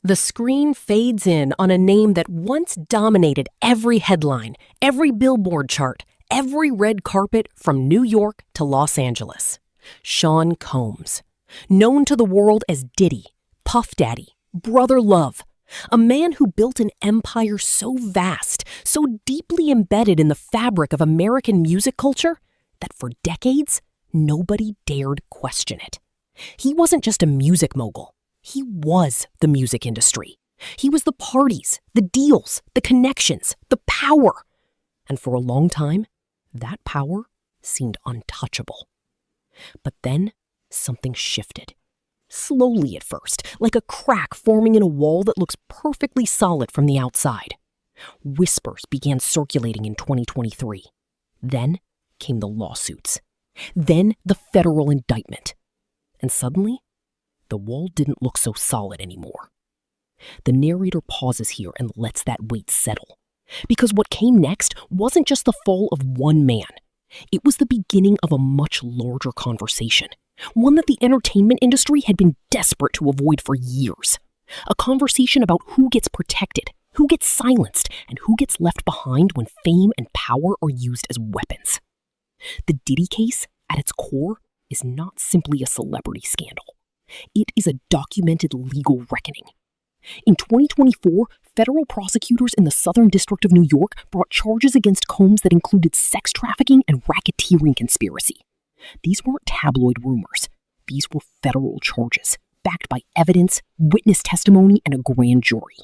The screen fades in on a name that once dominated every headline, every billboard chart, every red carpet from New York to Los Angeles. Sean Combs, known to the world as Diddy, Puff Daddy, Brother Love, a man who built an empire so vast, so deeply embedded in the fabric of American music culture, that for decades, nobody dared question it. He wasn't just a music mogul. He was the music industry. He was the parties, the deals, the connections, the power. And for a long time, that power seemed untouchable. But then something shifted. Slowly at first, like a crack forming in a wall that looks perfectly solid from the outside. Whispers began circulating in 2023. Then came the lawsuits. Then the federal indictment. And suddenly, the wall didn't look so solid anymore. The narrator pauses here and lets that weight settle. Because what came next wasn't just the fall of one man. It was the beginning of a much larger conversation. One that the entertainment industry had been desperate to avoid for years. A conversation about who gets protected, who gets silenced, and who gets left behind when fame and power are used as weapons. The Diddy case, at its core, is not simply a celebrity scandal. It is a documented legal reckoning. In 2024, federal prosecutors in the Southern District of New York brought charges against Combs that included sex trafficking and racketeering conspiracy. These weren't tabloid rumors. These were federal charges, backed by evidence, witness testimony, and a grand jury.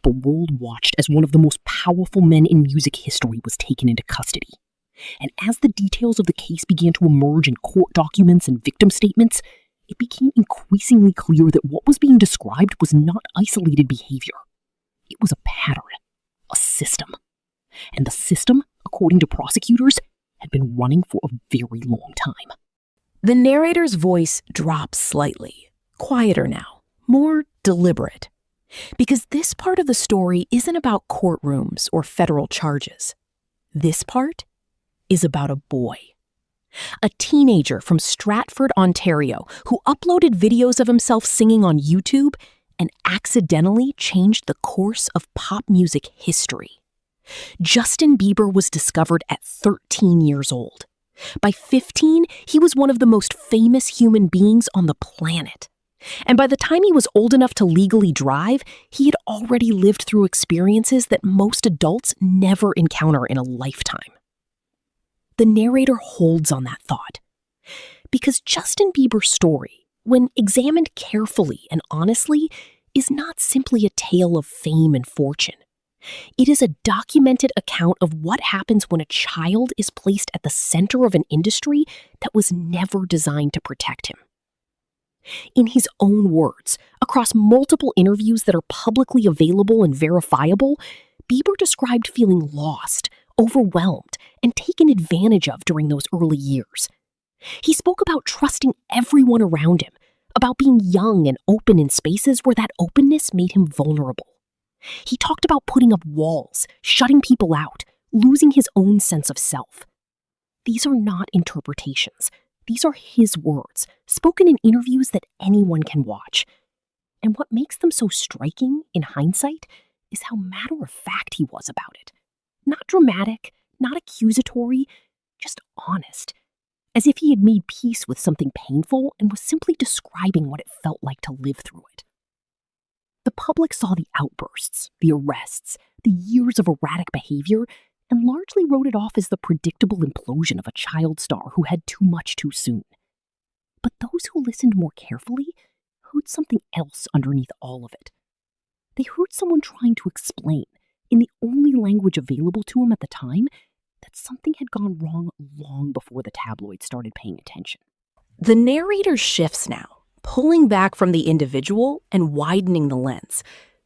The world watched as one of the most powerful men in music history was taken into custody. And as the details of the case began to emerge in court documents and victim statements, it became increasingly clear that what was being described was not isolated behavior. It was a pattern, a system. And the system, according to prosecutors, had been running for a very long time. The narrator's voice drops slightly, quieter now, more deliberate. Because this part of the story isn't about courtrooms or federal charges. This part is about a boy. A teenager from Stratford, Ontario, who uploaded videos of himself singing on YouTube and accidentally changed the course of pop music history. Justin Bieber was discovered at 13 years old. By 15, he was one of the most famous human beings on the planet. And by the time he was old enough to legally drive, he had already lived through experiences that most adults never encounter in a lifetime. The narrator holds on that thought. Because Justin Bieber's story, when examined carefully and honestly, is not simply a tale of fame and fortune. It is a documented account of what happens when a child is placed at the center of an industry that was never designed to protect him. In his own words, across multiple interviews that are publicly available and verifiable, Bieber described feeling lost, overwhelmed, and taken advantage of during those early years. He spoke about trusting everyone around him, about being young and open in spaces where that openness made him vulnerable. He talked about putting up walls, shutting people out, losing his own sense of self. These are not interpretations. These are his words, spoken in interviews that anyone can watch. And what makes them so striking, in hindsight, is how matter-of-fact he was about it. Not dramatic, not accusatory, just honest. As if he had made peace with something painful and was simply describing what it felt like to live through it. The public saw the outbursts, the arrests, the years of erratic behavior, and largely wrote it off as the predictable implosion of a child star who had too much too soon. But those who listened more carefully heard something else underneath all of it. They heard someone trying to explain, in the only language available to him at the time, that something had gone wrong long before the tabloids started paying attention. The narrator shifts now, pulling back from the individual and widening the lens.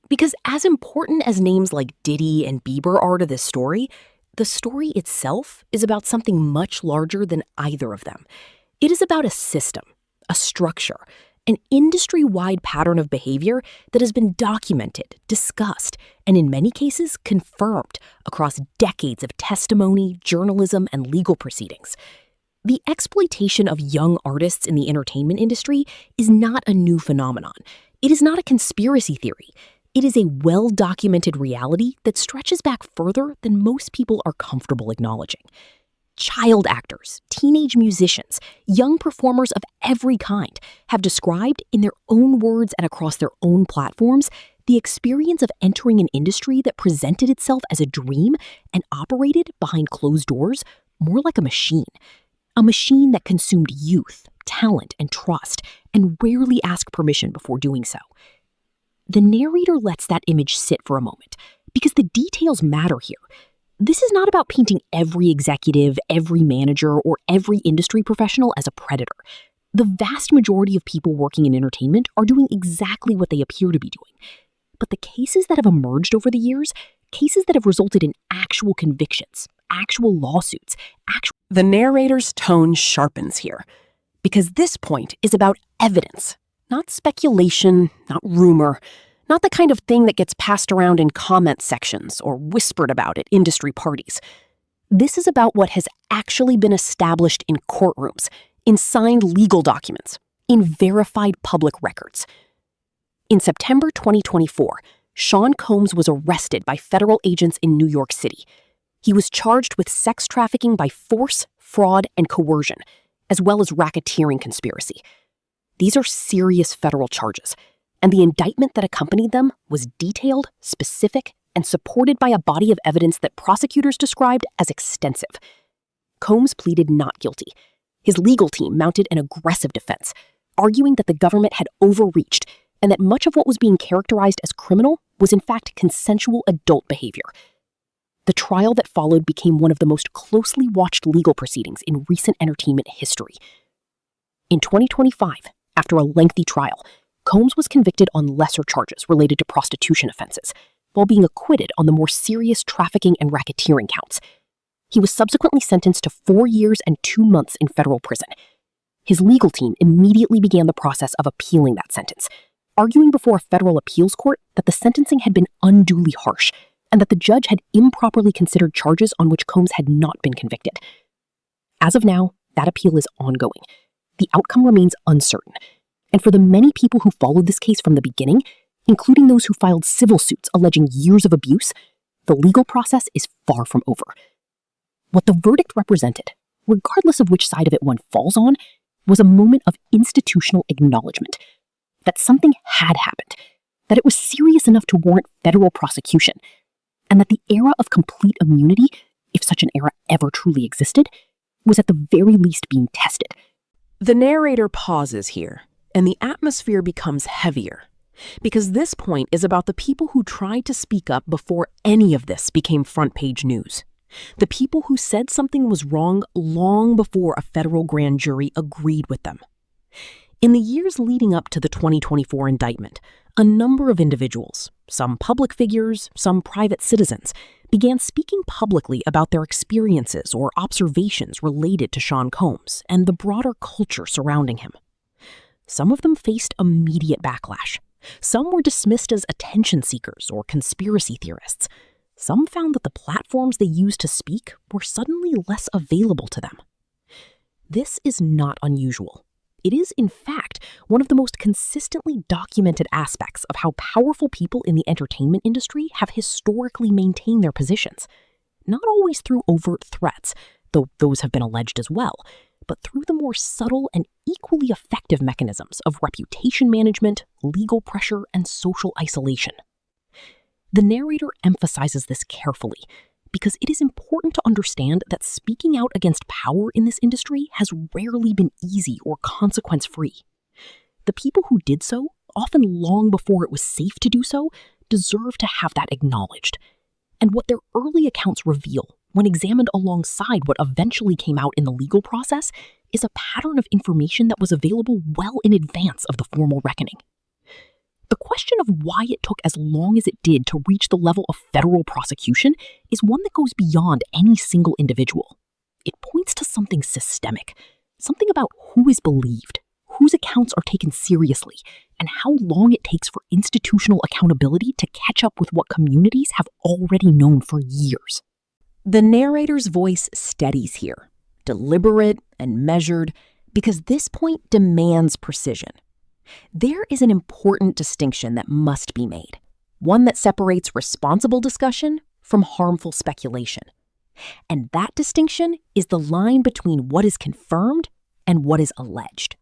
Because as important as names like Diddy and Bieber are to this story, the story itself is about something much larger than either of them. It is about a system, a structure, an industry-wide pattern of behavior that has been documented, discussed, and in many cases confirmed across decades of testimony, journalism, and legal proceedings. The exploitation of young artists in the entertainment industry is not a new phenomenon. It is not a conspiracy theory. It is a well-documented reality that stretches back further than most people are comfortable acknowledging. Child actors, teenage musicians, young performers of every kind have described in their own words and across their own platforms the experience of entering an industry that presented itself as a dream and operated behind closed doors more like a machine. A machine that consumed youth, talent, and trust, and rarely asked permission before doing so. The narrator lets that image sit for a moment, because the details matter here. This is not about painting every executive, every manager, or every industry professional as a predator. The vast majority of people working in entertainment are doing exactly what they appear to be doing. But the cases that have emerged over the years, cases that have resulted in actual convictions, actual lawsuits, The narrator's tone sharpens here, because this point is about evidence, not speculation, not rumor, not the kind of thing that gets passed around in comment sections or whispered about at industry parties. This is about what has actually been established in courtrooms, in signed legal documents, in verified public records. In September 2024, Sean Combs was arrested by federal agents in New York City. He was charged with sex trafficking by force, fraud, and coercion, as well as racketeering conspiracy. These are serious federal charges, and the indictment that accompanied them was detailed, specific, and supported by a body of evidence that prosecutors described as extensive. Combs pleaded not guilty. His legal team mounted an aggressive defense, arguing that the government had overreached and that much of what was being characterized as criminal was in fact consensual adult behavior. The trial that followed became one of the most closely watched legal proceedings in recent entertainment history. In 2025, after a lengthy trial, Combs was convicted on lesser charges related to prostitution offenses, while being acquitted on the more serious trafficking and racketeering counts. He was subsequently sentenced to 4 years and 2 months in federal prison. His legal team immediately began the process of appealing that sentence, arguing before a federal appeals court that the sentencing had been unduly harsh and that the judge had improperly considered charges on which Combs had not been convicted. As of now, that appeal is ongoing. The outcome remains uncertain. And for the many people who followed this case from the beginning, including those who filed civil suits alleging years of abuse, the legal process is far from over. What the verdict represented, regardless of which side of it one falls on, was a moment of institutional acknowledgement that something had happened, that it was serious enough to warrant federal prosecution, and that the era of complete immunity, if such an era ever truly existed, was at the very least being tested. The narrator pauses here, and the atmosphere becomes heavier, because this point is about the people who tried to speak up before any of this became front-page news. The people who said something was wrong long before a federal grand jury agreed with them. In the years leading up to the 2024 indictment, a number of individuals, some public figures, some private citizens, began speaking publicly about their experiences or observations related to Sean Combs and the broader culture surrounding him. Some of them faced immediate backlash. Some were dismissed as attention seekers or conspiracy theorists. Some found that the platforms they used to speak were suddenly less available to them. This is not unusual. It is, in fact, one of the most consistently documented aspects of how powerful people in the entertainment industry have historically maintained their positions. Not always through overt threats, though those have been alleged as well, but through the more subtle and equally effective mechanisms of reputation management, legal pressure, and social isolation. The narrator emphasizes this carefully, because it is important to understand that speaking out against power in this industry has rarely been easy or consequence-free. The people who did so, often long before it was safe to do so, deserve to have that acknowledged. And what their early accounts reveal, when examined alongside what eventually came out in the legal process, is a pattern of information that was available well in advance of the formal reckoning. The question of why it took as long as it did to reach the level of federal prosecution is one that goes beyond any single individual. It points to something systemic, something about who is believed, whose accounts are taken seriously, and how long it takes for institutional accountability to catch up with what communities have already known for years. The narrator's voice steadies here, deliberate and measured, because this point demands precision. There is an important distinction that must be made, one that separates responsible discussion from harmful speculation. And that distinction is the line between what is confirmed and what is alleged.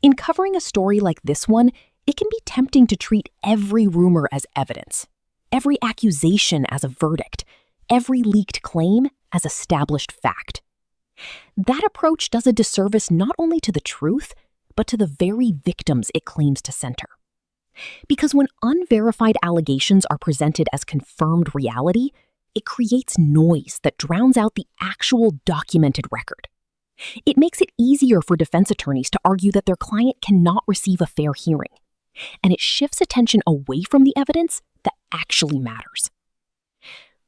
In covering a story like this one, it can be tempting to treat every rumor as evidence, every accusation as a verdict, every leaked claim as established fact. That approach does a disservice not only to the truth, but to the very victims it claims to center. Because when unverified allegations are presented as confirmed reality, it creates noise that drowns out the actual documented record. It makes it easier for defense attorneys to argue that their client cannot receive a fair hearing, and it shifts attention away from the evidence that actually matters.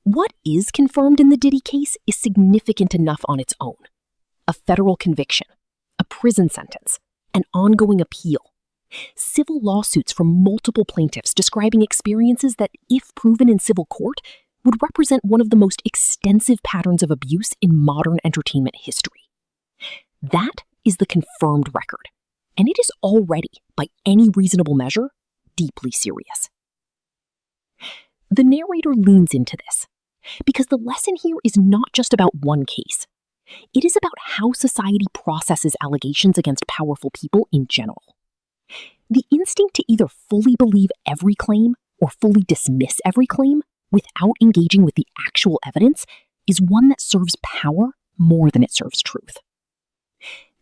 What is confirmed in the Diddy case is significant enough on its own: a federal conviction, a prison sentence, an ongoing appeal, civil lawsuits from multiple plaintiffs describing experiences that, if proven in civil court, would represent one of the most extensive patterns of abuse in modern entertainment history. That is the confirmed record, and it is already, by any reasonable measure, deeply serious. The narrator leans into this, because the lesson here is not just about one case. It is about how society processes allegations against powerful people in general. The instinct to either fully believe every claim or fully dismiss every claim without engaging with the actual evidence is one that serves power more than it serves truth.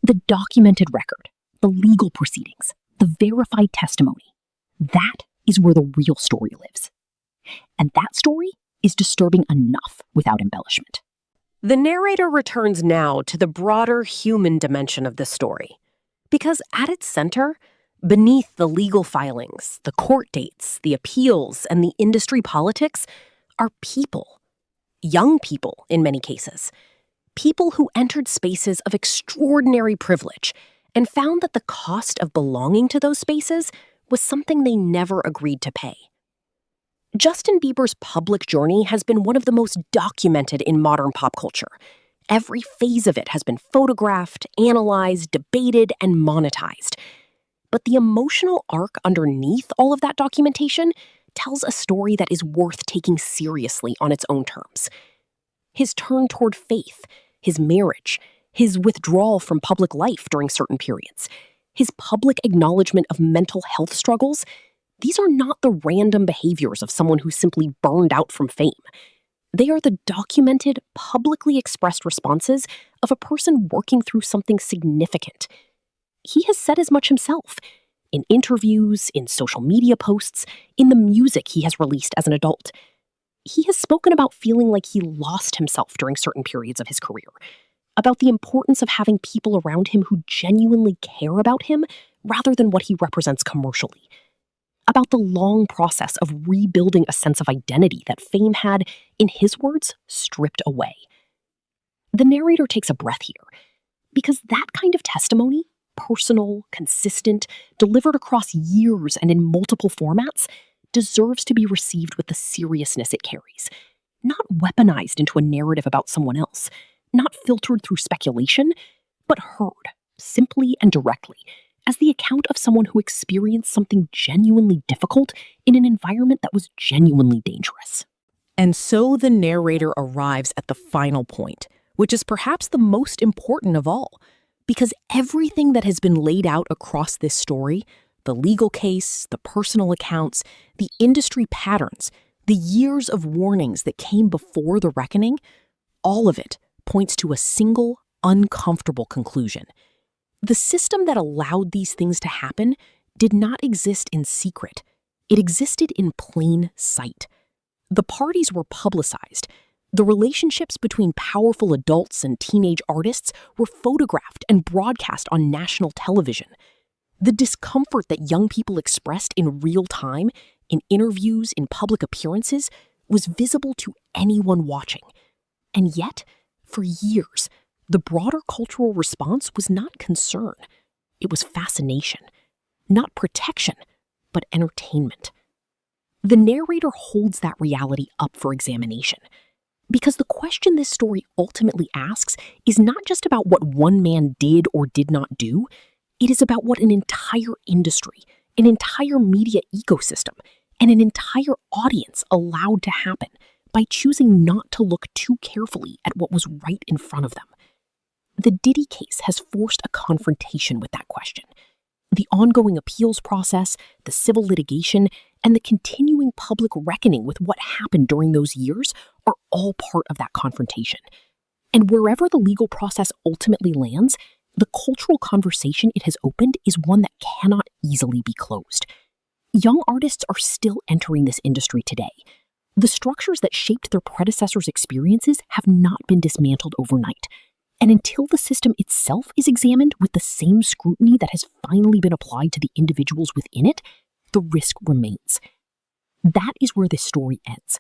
The documented record, the legal proceedings, the verified testimony, that is where the real story lives. And that story is disturbing enough without embellishment. The narrator returns now to the broader human dimension of the story, because at its center, beneath the legal filings, the court dates, the appeals, and the industry politics, are people. Young people, in many cases. People who entered spaces of extraordinary privilege and found that the cost of belonging to those spaces was something they never agreed to pay. Justin Bieber's public journey has been one of the most documented in modern pop culture. Every phase of it has been photographed, analyzed, debated, and monetized. But the emotional arc underneath all of that documentation tells a story that is worth taking seriously on its own terms. His turn toward faith, his marriage, his withdrawal from public life during certain periods, his public acknowledgement of mental health struggles, these are not the random behaviors of someone who simply burned out from fame. They are the documented, publicly expressed responses of a person working through something significant. He has said as much himself, in interviews, in social media posts, in the music he has released as an adult. He has spoken about feeling like he lost himself during certain periods of his career, about the importance of having people around him who genuinely care about him rather than what he represents commercially, about the long process of rebuilding a sense of identity that fame had, in his words, stripped away. The narrator takes a breath here, because that kind of testimony, personal, consistent, delivered across years and in multiple formats, deserves to be received with the seriousness it carries, not weaponized into a narrative about someone else, not filtered through speculation, but heard, simply and directly, as the account of someone who experienced something genuinely difficult in an environment that was genuinely dangerous. And so the narrator arrives at the final point, which is perhaps the most important of all, because everything that has been laid out across this story, the legal case, the personal accounts, the industry patterns, the years of warnings that came before the reckoning, all of it points to a single, uncomfortable conclusion. The system that allowed these things to happen did not exist in secret. It existed in plain sight. The parties were publicized. The relationships between powerful adults and teenage artists were photographed and broadcast on national television. The discomfort that young people expressed in real time, in interviews, in public appearances, was visible to anyone watching. And yet, for years, the broader cultural response was not concern. It was fascination. Not protection, but entertainment. The narrator holds that reality up for examination, because the question this story ultimately asks is not just about what one man did or did not do, It is about what an entire industry, an entire media ecosystem, and an entire audience allowed to happen by choosing not to look too carefully at what was right in front of them. The Diddy case has forced a confrontation with that question. The ongoing appeals process, the civil litigation, and the continuing public reckoning with what happened during those years are all part of that confrontation. And wherever the legal process ultimately lands, the cultural conversation it has opened is one that cannot easily be closed. Young artists are still entering this industry today. The structures that shaped their predecessors' experiences have not been dismantled overnight. And until the system itself is examined with the same scrutiny that has finally been applied to the individuals within it, the risk remains. That is where this story ends.